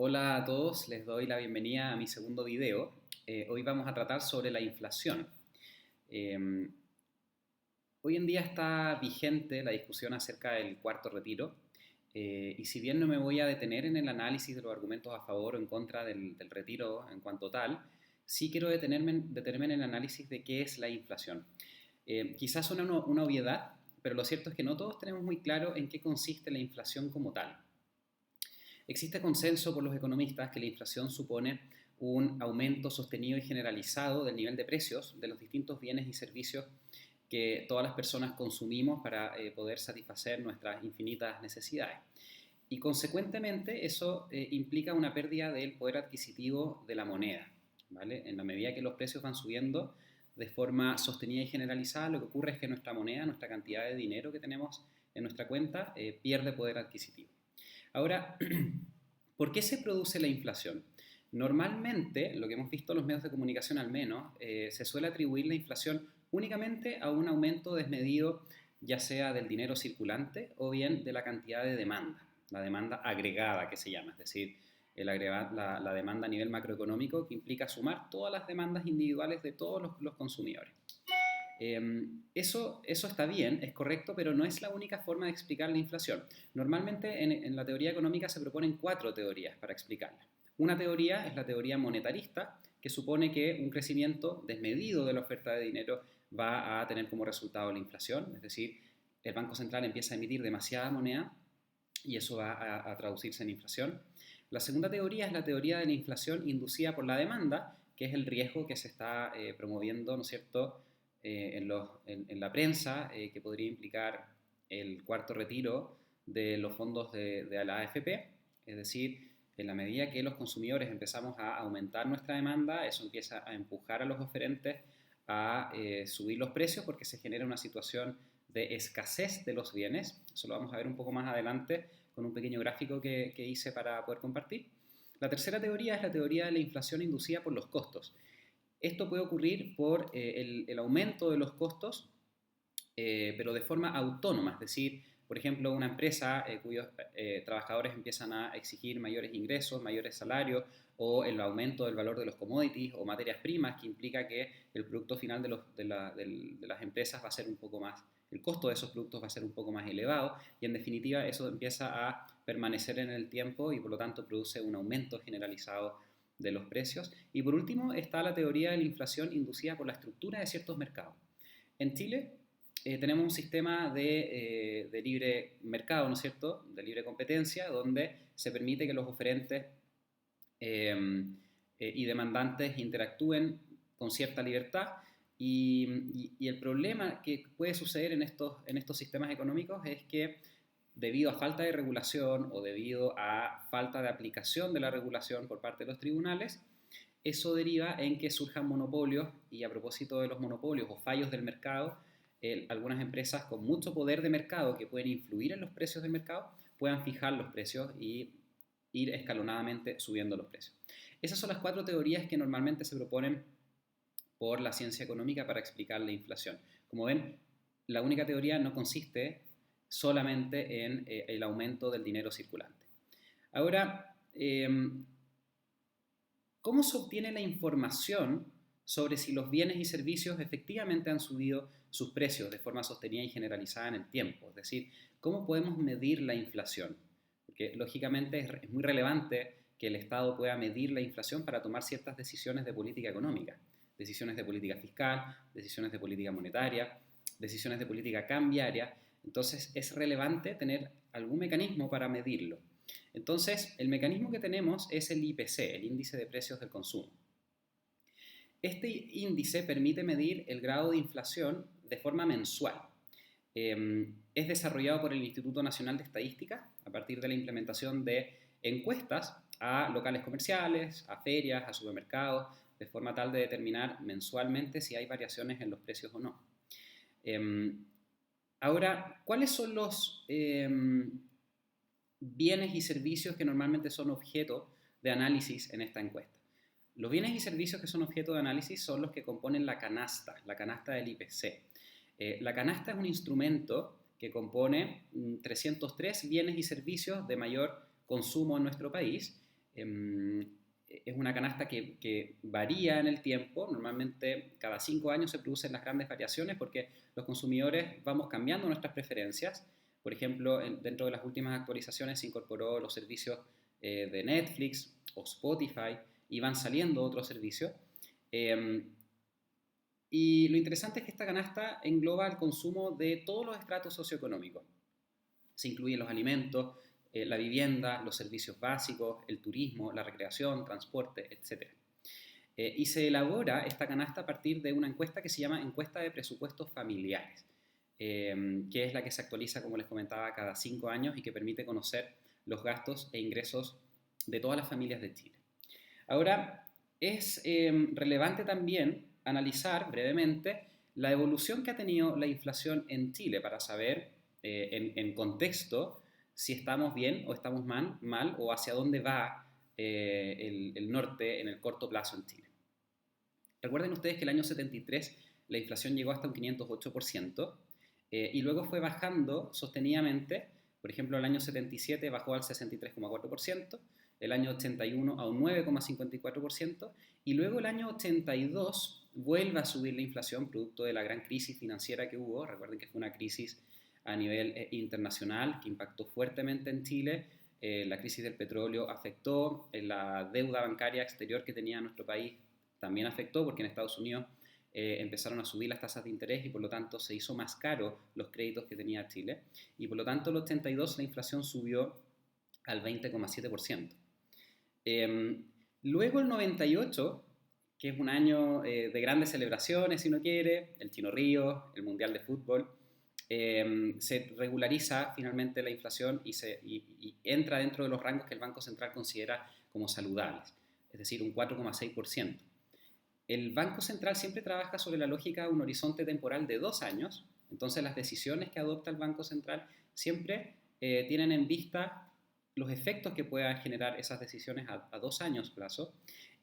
Hola a todos, les doy la bienvenida a mi segundo video. Hoy vamos a tratar sobre la inflación. Eh, Hoy en día está vigente la discusión acerca del cuarto retiro, y si bien no me voy a detener en el análisis de los argumentos a favor o en contra del retiro en cuanto tal, sí quiero detenerme en el análisis de qué es la inflación. Quizás suena una obviedad, pero lo cierto es que no todos tenemos muy claro en qué consiste la inflación como tal. Existe consenso por los economistas que la inflación supone un aumento sostenido y generalizado del nivel de precios de los distintos bienes y servicios que todas las personas consumimos para poder satisfacer nuestras infinitas necesidades. Y consecuentemente eso implica una pérdida del poder adquisitivo de la moneda, ¿vale? En la medida que los precios van subiendo de forma sostenida y generalizada, lo que ocurre es que nuestra moneda, nuestra cantidad de dinero que tenemos en nuestra cuenta, pierde poder adquisitivo. Ahora, ¿por qué se produce la inflación? Normalmente, lo que hemos visto en los medios de comunicación al menos, se suele atribuir la inflación únicamente a un aumento desmedido, ya sea del dinero circulante o bien de la cantidad de demanda, la demanda agregada que se llama, es decir, la demanda a nivel macroeconómico que implica sumar todas las demandas individuales de todos los consumidores. Eso está bien, es correcto, pero no es la única forma de explicar la inflación. Normalmente en la teoría económica se proponen cuatro teorías para explicarla. Una teoría es la teoría monetarista, que supone que un crecimiento desmedido de la oferta de dinero va a tener como resultado la inflación, es decir, el Banco Central empieza a emitir demasiada moneda y eso va a traducirse en inflación. La segunda teoría es la teoría de la inflación inducida por la demanda, que es el riesgo que se está promoviendo, ¿no es cierto?, en la prensa, que podría implicar el cuarto retiro de los fondos de la AFP, es decir, en la medida que los consumidores empezamos a aumentar nuestra demanda, eso empieza a empujar a los oferentes a subir los precios porque se genera una situación de escasez de los bienes. Eso lo vamos a ver un poco más adelante con un pequeño gráfico que hice para poder compartir. La tercera teoría es la teoría de la inflación inducida por los costos. Esto puede ocurrir por el aumento de los costos, pero de forma autónoma, es decir, por ejemplo, una empresa cuyos trabajadores empiezan a exigir mayores ingresos, mayores salarios, o el aumento del valor de los commodities o materias primas, que implica que el producto final de las empresas va a ser un poco más, el costo de esos productos va a ser un poco más elevado, y en definitiva eso empieza a permanecer en el tiempo y por lo tanto produce un aumento generalizado de los precios. Y por último está la teoría de la inflación inducida por la estructura de ciertos mercados. En Chile tenemos un sistema de libre mercado, ¿no es cierto?, de libre competencia, donde se permite que los oferentes y demandantes interactúen con cierta libertad. Y el problema que puede suceder en estos sistemas económicos es que debido a falta de regulación o debido a falta de aplicación de la regulación por parte de los tribunales, eso deriva en que surjan monopolios, y a propósito de los monopolios o fallos del mercado, algunas empresas con mucho poder de mercado que pueden influir en los precios del mercado puedan fijar los precios y ir escalonadamente subiendo los precios. Esas son las cuatro teorías que normalmente se proponen por la ciencia económica para explicar la inflación. Como ven, la única teoría no consiste solamente en el aumento del dinero circulante. Ahora, ¿cómo se obtiene la información sobre si los bienes y servicios efectivamente han subido sus precios de forma sostenida y generalizada en el tiempo? Es decir, ¿cómo podemos medir la inflación? Porque lógicamente es muy relevante que el Estado pueda medir la inflación para tomar ciertas decisiones de política económica, decisiones de política fiscal, decisiones de política monetaria, decisiones de política cambiaria. Entonces es relevante tener algún mecanismo para medirlo. Entonces, el mecanismo que tenemos es el IPC, el índice de precios del consumo. Este índice permite medir el grado de inflación de forma mensual. Es desarrollado por el Instituto Nacional de Estadística a partir de la implementación de encuestas a locales comerciales, a ferias, a supermercados, de forma tal de determinar mensualmente si hay variaciones en los precios o no. Ahora, ¿cuáles son los bienes y servicios que normalmente son objeto de análisis en esta encuesta? Los bienes y servicios que son objeto de análisis son los que componen la canasta del IPC. La canasta es un instrumento que compone 303 bienes y servicios de mayor consumo en nuestro país, Es una canasta que varía en el tiempo, normalmente cada 5 años se producen las grandes variaciones porque los consumidores vamos cambiando nuestras preferencias. Por ejemplo, dentro de las últimas actualizaciones se incorporó los servicios de Netflix o Spotify y van saliendo otros servicios. Y lo interesante es que esta canasta engloba el consumo de todos los estratos socioeconómicos. Se incluyen los alimentos, la vivienda, los servicios básicos, el turismo, la recreación, transporte, etc. Y se elabora esta canasta a partir de una encuesta que se llama encuesta de presupuestos familiares, que es la que se actualiza, como les comentaba, cada 5 años y que permite conocer los gastos e ingresos de todas las familias de Chile. Ahora, es relevante también analizar brevemente la evolución que ha tenido la inflación en Chile para saber en contexto si estamos bien o estamos mal o hacia dónde va el norte en el corto plazo en Chile. Recuerden ustedes que el año 73 la inflación llegó hasta un 508% y luego fue bajando sostenidamente. Por ejemplo, el año 77 bajó al 63,4%, el año 81 a un 9,54% y luego el año 82 vuelve a subir la inflación producto de la gran crisis financiera que hubo. Recuerden que fue una crisis a nivel internacional que impactó fuertemente en Chile. La crisis del petróleo afectó, la deuda bancaria exterior que tenía nuestro país también afectó porque en Estados Unidos empezaron a subir las tasas de interés y por lo tanto se hizo más caro los créditos que tenía Chile y por lo tanto en el 82 la inflación subió al 20,7%. Luego el 98, que es un año de grandes celebraciones si uno quiere, el Chino Río, el Mundial de Fútbol, se regulariza finalmente la inflación y entra dentro de los rangos que el Banco Central considera como saludables, es decir, un 4,6%. El Banco Central siempre trabaja sobre la lógica de un horizonte temporal de 2 años, entonces las decisiones que adopta el Banco Central siempre tienen en vista los efectos que puedan generar esas decisiones a 2 años plazo,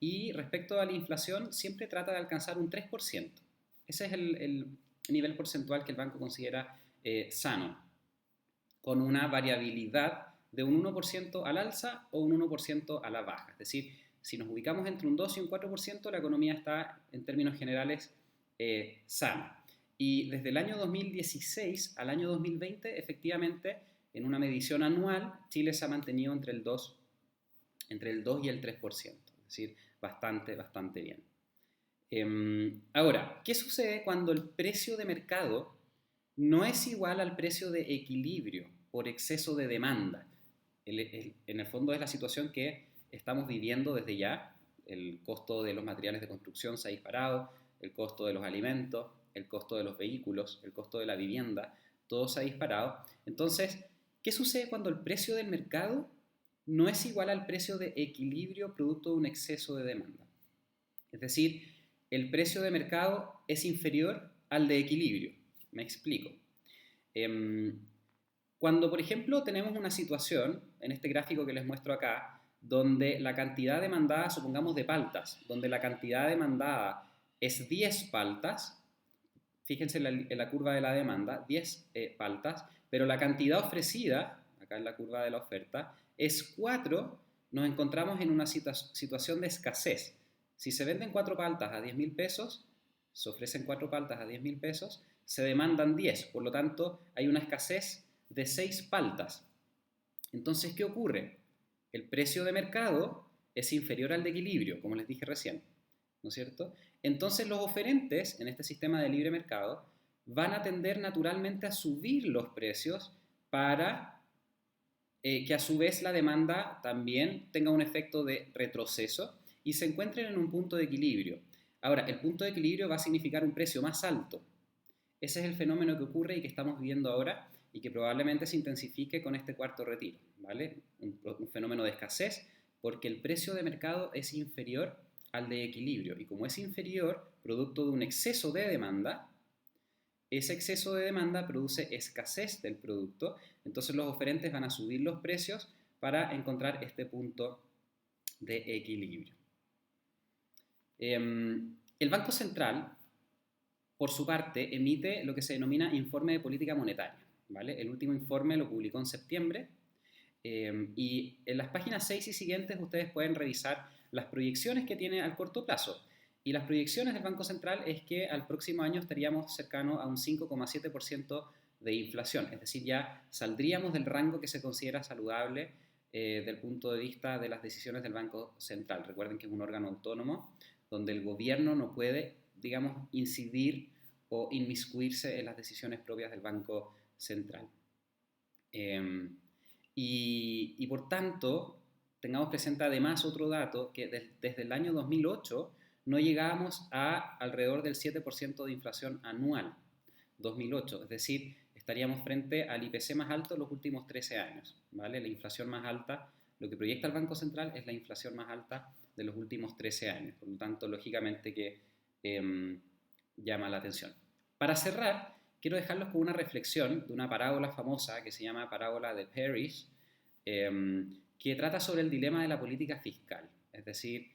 y respecto a la inflación siempre trata de alcanzar un 3%. Ese es el nivel porcentual que el banco considera sano, con una variabilidad de un 1% al alza o un 1% a la baja. Es decir, si nos ubicamos entre un 2 y un 4%, la economía está, en términos generales, sana. Y desde el año 2016 al año 2020, efectivamente, en una medición anual, Chile se ha mantenido entre el 2 y el 3%, es decir, bastante bien. Ahora, ¿qué sucede cuando el precio de mercado no es igual al precio de equilibrio por exceso de demanda? En el fondo es la situación que estamos viviendo desde ya. El costo de los materiales de construcción se ha disparado, el costo de los alimentos, el costo de los vehículos, el costo de la vivienda, todo se ha disparado. Entonces, ¿qué sucede cuando el precio del mercado no es igual al precio de equilibrio producto de un exceso de demanda? Es decir, el precio de mercado es inferior al de equilibrio. Me explico. Cuando, por ejemplo, tenemos una situación, en este gráfico que les muestro acá, donde la cantidad demandada, supongamos de paltas, donde la cantidad demandada es 10 paltas, fíjense en la curva de la demanda, 10 paltas, pero la cantidad ofrecida, acá en la curva de la oferta, es 4, nos encontramos en una situación de escasez. Si se venden 4 paltas a 10.000 pesos, se ofrecen 4 paltas a 10.000 pesos, se demandan 10, por lo tanto hay una escasez de 6 paltas. Entonces, ¿qué ocurre? El precio de mercado es inferior al de equilibrio, como les dije recién, ¿no es cierto? Entonces los oferentes en este sistema de libre mercado van a tender naturalmente a subir los precios para que a su vez la demanda también tenga un efecto de retroceso y se encuentren en un punto de equilibrio. Ahora, el punto de equilibrio va a significar un precio más alto. Ese es el fenómeno que ocurre y que estamos viviendo ahora y que probablemente se intensifique con este cuarto retiro, ¿vale? Un fenómeno de escasez porque el precio de mercado es inferior al de equilibrio y como es inferior, producto de un exceso de demanda, ese exceso de demanda produce escasez del producto, entonces los oferentes van a subir los precios para encontrar este punto de equilibrio. El Banco Central, por su parte, emite lo que se denomina informe de política monetaria, ¿vale? El último informe lo publicó en septiembre Y en las páginas 6 y siguientes ustedes pueden revisar las proyecciones que tiene al corto plazo. Y las proyecciones del Banco Central es que al próximo año estaríamos cercanos a un 5,7% de inflación, es decir, ya saldríamos del rango que se considera saludable del punto de vista de las decisiones del Banco Central. Recuerden que es un órgano autónomo donde el gobierno no puede, digamos, incidir o inmiscuirse en las decisiones propias del Banco Central. Y por tanto, tengamos presente además otro dato, que desde el año 2008 no llegábamos a alrededor del 7% de inflación anual, 2008, es decir, estaríamos frente al IPC más alto de los últimos 13 años, ¿vale? La inflación más alta, lo que proyecta el Banco Central es la inflación más alta de los últimos 13 años, por lo tanto, lógicamente que llama la atención. Para cerrar, quiero dejarlos con una reflexión de una parábola famosa que se llama parábola de Parrish, que trata sobre el dilema de la política fiscal, es decir,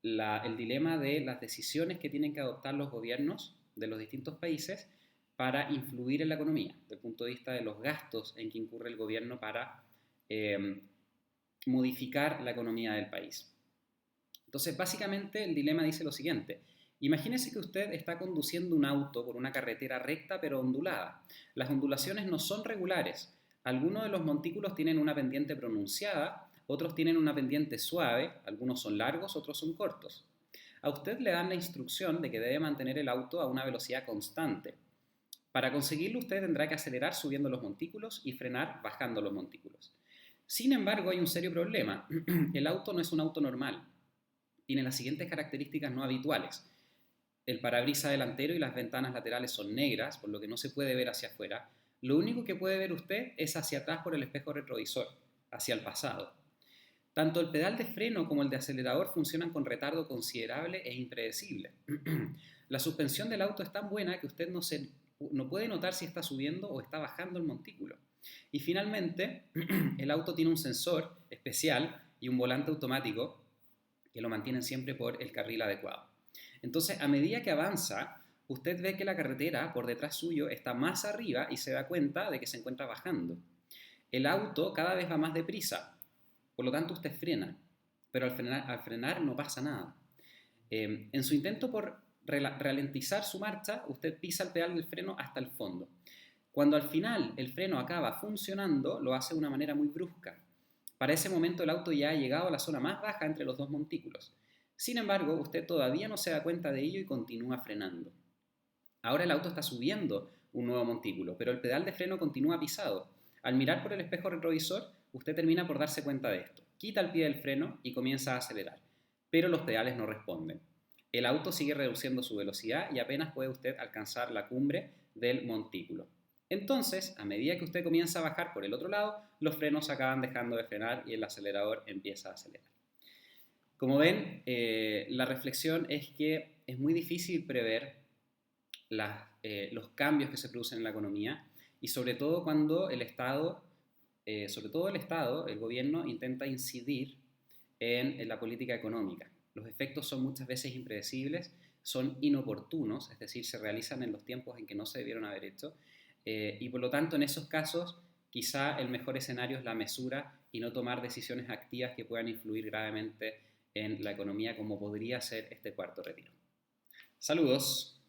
el dilema de las decisiones que tienen que adoptar los gobiernos de los distintos países para influir en la economía, desde el punto de vista de los gastos en que incurre el gobierno para modificar la economía del país. Entonces, básicamente el dilema dice lo siguiente. Imagínese que usted está conduciendo un auto por una carretera recta pero ondulada. Las ondulaciones no son regulares. Algunos de los montículos tienen una pendiente pronunciada, otros tienen una pendiente suave, algunos son largos, otros son cortos. A usted le dan la instrucción de que debe mantener el auto a una velocidad constante. Para conseguirlo usted tendrá que acelerar subiendo los montículos y frenar bajando los montículos. Sin embargo, hay un serio problema. El auto no es un auto normal. Tiene las siguientes características no habituales. El parabrisas delantero y las ventanas laterales son negras, por lo que no se puede ver hacia afuera. Lo único que puede ver usted es hacia atrás por el espejo retrovisor, hacia el pasado. Tanto el pedal de freno como el de acelerador funcionan con retardo considerable e impredecible. La suspensión del auto es tan buena que usted no puede notar si está subiendo o está bajando el montículo. Y finalmente, el auto tiene un sensor especial y un volante automático que lo mantienen siempre por el carril adecuado. Entonces, a medida que avanza, usted ve que la carretera por detrás suyo está más arriba y se da cuenta de que se encuentra bajando. El auto cada vez va más deprisa, por lo tanto usted frena, pero al frenar no pasa nada. En su intento por ralentizar su marcha, usted pisa el pedal del freno hasta el fondo. Cuando al final el freno acaba funcionando, lo hace de una manera muy brusca. Para ese momento el auto ya ha llegado a la zona más baja entre los dos montículos. Sin embargo, usted todavía no se da cuenta de ello y continúa frenando. Ahora el auto está subiendo un nuevo montículo, pero el pedal de freno continúa pisado. Al mirar por el espejo retrovisor, usted termina por darse cuenta de esto. Quita el pie del freno y comienza a acelerar, pero los pedales no responden. El auto sigue reduciendo su velocidad y apenas puede usted alcanzar la cumbre del montículo. Entonces, a medida que usted comienza a bajar por el otro lado, los frenos acaban dejando de frenar y el acelerador empieza a acelerar. Como ven, la reflexión es que es muy difícil prever los cambios que se producen en la economía y sobre todo cuando el Estado, el gobierno, intenta incidir en la política económica. Los efectos son muchas veces impredecibles, son inoportunos, es decir, se realizan en los tiempos en que no se debieron haber hecho, y por lo tanto en esos casos quizá el mejor escenario es la mesura y no tomar decisiones activas que puedan influir gravemente en la economía como podría ser este cuarto retiro. Saludos.